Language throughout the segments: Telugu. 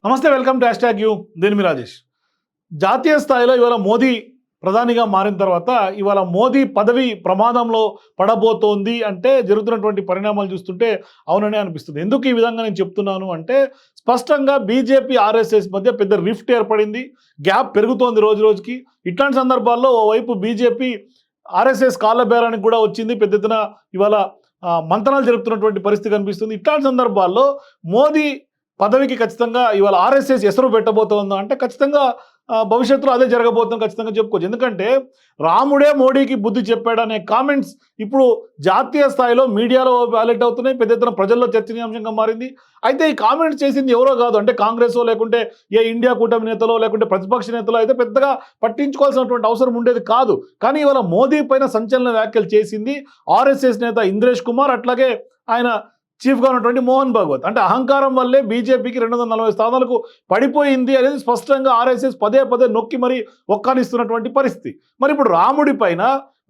నమస్తే, welcome to hash tag you. నేను మీ రాజేష్. జాతీయ స్థాయిలో ఇవాళ మోదీ ప్రధానిగా మారిన తర్వాత ఇవాళ మోదీ పదవి ప్రమాదంలో పడబోతోంది అంటే జరుగుతున్నటువంటి పరిణామాలు చూస్తుంటే అవుననే అనిపిస్తుంది. ఎందుకు ఈ విధంగా నేను చెప్తున్నాను అంటే స్పష్టంగా బీజేపీ ఆర్ఎస్ఎస్ మధ్య పెద్ద రిఫ్ట్ ఏర్పడింది, గ్యాప్ పెరుగుతోంది రోజు రోజుకి. ఇట్లాంటి సందర్భాల్లో ఓవైపు బీజేపీ ఆర్ఎస్ఎస్ కాళ్ళ బేరానికి కూడా వచ్చింది, పెద్ద ఎత్తున ఇవాళ మంతనాలు జరుపుతున్నటువంటి పరిస్థితి కనిపిస్తుంది. ఇట్లాంటి సందర్భాల్లో మోదీ పదవికి ఖచ్చితంగా ఇవాళ ఆర్ఎస్ఎస్ ఎసరు పెట్టబోతోందా అంటే ఖచ్చితంగా భవిష్యత్తులో అదే జరగబోతుందని ఖచ్చితంగా చెప్పుకోవచ్చు. ఎందుకంటే రాముడే మోడీకి బుద్ధి చెప్పాడనే కామెంట్స్ ఇప్పుడు జాతీయ స్థాయిలో మీడియాలో వ్యాలిడ్ అవుతున్నాయి, పెద్ద ఎత్తున ప్రజల్లో చర్చనీయాంశంగా మారింది. అయితే ఈ కామెంట్స్ చేసింది ఎవరో కాదు, అంటే కాంగ్రెసో లేకుంటే ఏ ఇండియా కూటమి నేతలో లేకుంటే ప్రతిపక్ష నేతలో అయితే పెద్దగా పట్టించుకోవాల్సినటువంటి అవసరం ఉండేది కాదు. కానీ ఇవాళ మోదీ పైన సంచలన వ్యాఖ్యలు చేసింది ఆర్ఎస్ఎస్ నేత ఇంద్రేష్ కుమార్, అట్లాగే ఆయన చీఫ్గా ఉన్నటువంటి మోహన్ భగవత్. అంటే అహంకారం వల్లే బీజేపీకి 240 స్థానాలకు పడిపోయింది అనేది స్పష్టంగా ఆర్ఎస్ఎస్ పదే పదే నొక్కి మరి ఒక్కానిస్తున్నటువంటి పరిస్థితి. మరి ఇప్పుడు రాముడి పైన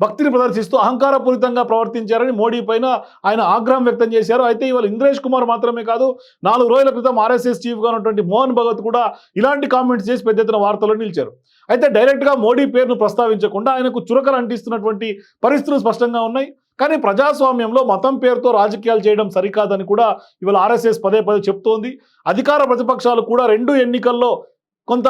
భక్తిని ప్రదర్శిస్తూ అహంకారపూరితంగా ప్రవర్తించారని మోడీ పైన ఆయన ఆగ్రహం వ్యక్తం చేశారు. అయితే ఇవాళ ఇంద్రేష్ కుమార్ మాత్రమే కాదు, 4 రోజుల క్రితం ఆర్ఎస్ఎస్ చీఫ్గా ఉన్నటువంటి మోహన్ భగవత్ కూడా ఇలాంటి కామెంట్స్ చేసి పెద్ద ఎత్తున వార్తల్లో నిలిచారు. అయితే డైరెక్ట్గా మోడీ పేరును ప్రస్తావించకుండా ఆయనకు చురకలు అంటిస్తున్నటువంటి పరిస్థితులు స్పష్టంగా ఉన్నాయి. కానీ ప్రజాస్వామ్యంలో మతం పేరుతో రాజకీయాలు చేయడం సరికాదని కూడా ఇవాళ ఆర్ఎస్ఎస్ పదే పదే చెప్తోంది. అధికార ప్రతిపక్షాలు కూడా 2 ఎన్నికల్లో కొంత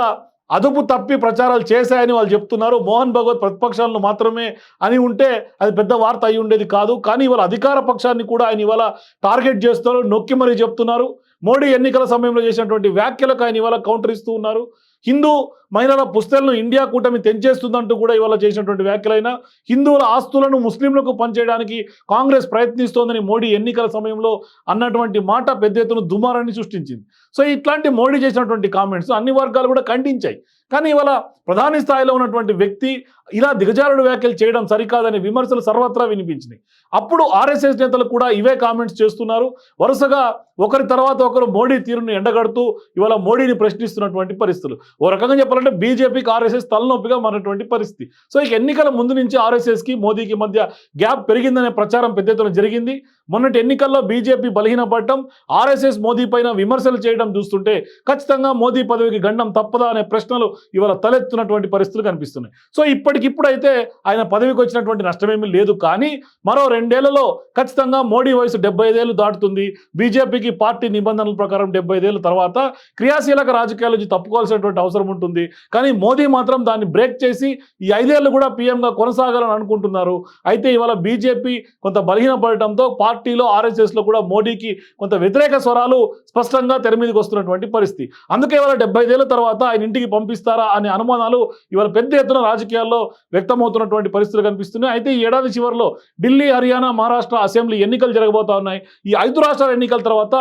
అదుపు తప్పి ప్రచారాలు చేశాయని వాళ్ళు చెప్తున్నారు. మోహన్ భగవత్ ప్రతిపక్షాలను మాత్రమే అని ఉంటే అది పెద్ద వార్త అయి ఉండేది కాదు. కానీ ఇవాళ అధికార పక్షాన్ని కూడా ఆయన ఇవాళ టార్గెట్ చేస్తున్నారు, నొక్కి మరీ చెప్తున్నారు. మోడీ ఎన్నికల సమయంలో చేసినటువంటి వ్యాఖ్యలకు ఆయన ఇవాళ కౌంటర్ ఇస్తూ ఉన్నారు. హిందూ మహిళల పుస్తలను ఇండియా కూటమి తెంచేస్తుందంటూ కూడా ఇవాళ చేసినటువంటి వ్యాఖ్యలైనా, హిందువుల ఆస్తులను ముస్లింలకు పంచేయడానికి కాంగ్రెస్ ప్రయత్నిస్తోందని మోడీ ఎన్నికల సమయంలో అన్నటువంటి మాట పెద్ద ఎత్తున దుమారాన్ని సృష్టించింది. సో ఇట్లాంటి మోడీ చేసినటువంటి కామెంట్స్ అన్ని వర్గాలు కూడా ఖండించాయి. కానీ ఇవాళ ప్రధాని స్థాయిలో ఉన్నటువంటి వ్యక్తి ఇలా దిగజారుడు వ్యాఖ్యలు చేయడం సరికాదనే విమర్శలు సర్వత్రా వినిపించినాయి. అప్పుడు ఆర్ఎస్ఎస్ నేతలు కూడా ఇవే కామెంట్స్ చేస్తున్నారు. వరుసగా ఒకరి తర్వాత ఒకరు మోడీ తీరును ఎండగడుతూ ఇవాళ మోడీని ప్రశ్నిస్తున్నటువంటి పరిస్థితులు. ఓ రకంగా చెప్పాలంటే బీజేపీకి ఆర్ఎస్ఎస్ తలనొప్పిగా మారినటువంటి పరిస్థితి. సో ఇక ఎన్నికల ముందు నుంచి ఆర్ఎస్ఎస్కి మోదీకి మధ్య గ్యాప్ పెరిగిందనే ప్రచారం పెద్ద ఎత్తున జరిగింది. మొన్నటి ఎన్నికల్లో బీజేపీ బలహీనపడటం, ఆర్ఎస్ఎస్ మోదీ పైన విమర్శలు చేయడం చూస్తుంటే ఖచ్చితంగా మోదీ పదవికి గండం తప్పదా అనే ప్రశ్నలు ఇవాళ తలెత్తున్నటువంటి పరిస్థితులు కనిపిస్తున్నాయి. సో ఇప్పటికిప్పుడైతే ఆయన పదవికి వచ్చినటువంటి నష్టమేమీ లేదు. కానీ మరో 2 ఏళ్లలో ఖచ్చితంగా మోడీ వయసు 75 ఏళ్ళు దాటుతుంది. బీజేపీకి పార్టీ నిబంధనల ప్రకారం 75 ఏళ్ళ తర్వాత క్రియాశీలక రాజకీయాల నుంచి తప్పుకోవాల్సినటువంటి అవసరం ఉంటుంది. కానీ మోదీ మాత్రం దాన్ని బ్రేక్ చేసి ఈ 5 ఏళ్ళు కూడా పీఎంగా కొనసాగాలని అనుకుంటున్నారు. అయితే ఇవాళ బీజేపీ కొంత బలహీనపడటంతో పార్టీలో ఆర్ఎస్ఎస్లో కూడా మోడీకి కొంత వ్యతిరేక స్వరాలు స్పష్టంగా తెర మీదకి వస్తున్నటువంటి పరిస్థితి. అందుకే ఇవాళ 75 ఏళ్ళ తర్వాత ఆయన ఇంటికి పంపిస్తారా అనే అనుమానాలు ఇవాళ పెద్ద ఎత్తున రాజకీయాల్లో వ్యక్తమవుతున్నటువంటి పరిస్థితులు కనిపిస్తున్నాయి. అయితే ఈ ఏడాది చివరిలో ఢిల్లీ, హర్యానా, మహారాష్ట్ర అసెంబ్లీ ఎన్నికలు జరగబోతా ఉన్నాయి. ఈ 5 రాష్ట్రాల ఎన్నికల తర్వాత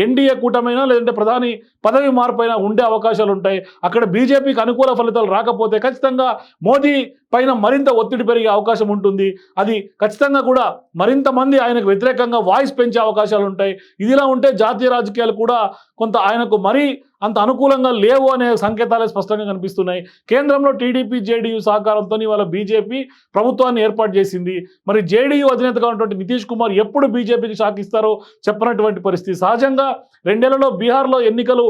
ఎన్డీఏ కూటమైనా లేదంటే ప్రధాని పదవి మార్పైనా ఉండే అవకాశాలు ఉంటాయి. అక్కడ బీజేపీకి అనుకూల ఫలితాలు రాకపోతే ఖచ్చితంగా మోదీ పైన మరింత ఒత్తిడి పెరిగే అవకాశం ఉంటుంది. అది ఖచ్చితంగా కూడా మరింత మంది ఆయనకు వ్యతిరేకంగా వాయిస్ పెంచే అవకాశాలు ఉంటాయి. ఇదిలా ఉంటే జాతీయ రాజకీయాలు కూడా కొంత ఆయనకు మరీ అంత అనుకూలంగా లేవు అనే సంకేతాలే స్పష్టంగా కనిపిస్తున్నాయి. కేంద్రంలో టీడీపీ, జేడీయూ సహకారంతో ఇవాళ బీజేపీ ప్రభుత్వాన్ని ఏర్పాటు చేసింది. మరి జేడీయూ అధినేతగా ఉన్నటువంటి నితీష్ కుమార్ ఎప్పుడు బీజేపీకి షాక్ ఇస్తారో చెప్పనటువంటి పరిస్థితి. సహజంగా 2 ఏళ్లలో బీహార్లో ఎన్నికలు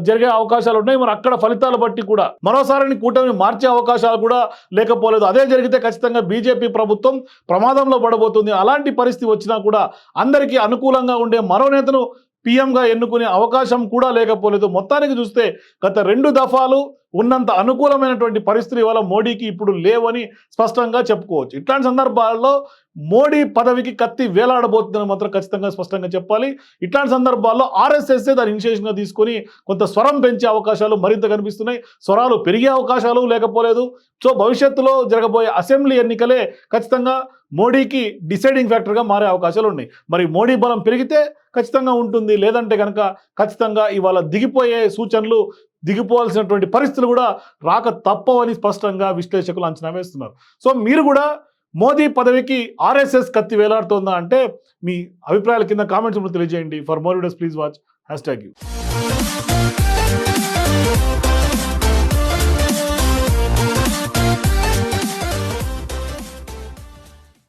జరిగే అవకాశాలు ఉన్నాయి. మరి అక్కడ ఫలితాలు బట్టి కూడా మరోసారి కూటమిని మార్చే అవకాశాలు కూడా లేకపోలేదు. అదే జరిగితే ఖచ్చితంగా బీజేపీ ప్రభుత్వం ప్రమాదంలో పడబోతుంది. అలాంటి పరిస్థితి వచ్చినా కూడా అందరికీ అనుకూలంగా ఉండే మరో నేతను పీఎంగా ఎన్నుకునే అవకాశం కూడా లేకపోలేదు. మొత్తానికి చూస్తే గత 2 దఫాలు ఉన్నంత అనుకూలమైనటువంటి పరిస్థితులు ఇవాళ మోడీకి ఇప్పుడు లేవని స్పష్టంగా చెప్పుకోవచ్చు. ఇట్లాంటి సందర్భాల్లో మోడీ పదవికి కత్తి వేలాడబోతుందని మాత్రం ఖచ్చితంగా స్పష్టంగా చెప్పాలి. ఇట్లాంటి సందర్భాల్లో ఆర్ఎస్ఎస్ఏ దాని ఇనిషియేషన్గా తీసుకొని కొంత స్వరం పెంచే అవకాశాలు మరింత కనిపిస్తున్నాయి. స్వరాలు పెరిగే అవకాశాలు లేకపోలేదు. సో భవిష్యత్తులో జరగబోయే అసెంబ్లీ ఎన్నికలే ఖచ్చితంగా మోడీకి డిసైడింగ్ ఫ్యాక్టర్గా మారే అవకాశాలు ఉన్నాయి. మరి మోడీ బలం పెరిగితే ఖచ్చితంగా ఉంటుంది, లేదంటే కనుక ఖచ్చితంగా ఇవాళ దిగిపోయే సూచనలు, దిగిపోవాల్సినటువంటి పరిస్థితులు కూడా రాక తప్పవని స్పష్టంగా విశ్లేషకులు అంచనా వేస్తున్నారు. సో మీరు కూడా మోదీ పదవికి ఆర్ఎస్ఎస్ కత్తి వేలాడుతోందా అంటే మీ అభిప్రాయాల కింద కామెంట్స్ తెలియజేయండి. For more videos please watch hash tag you.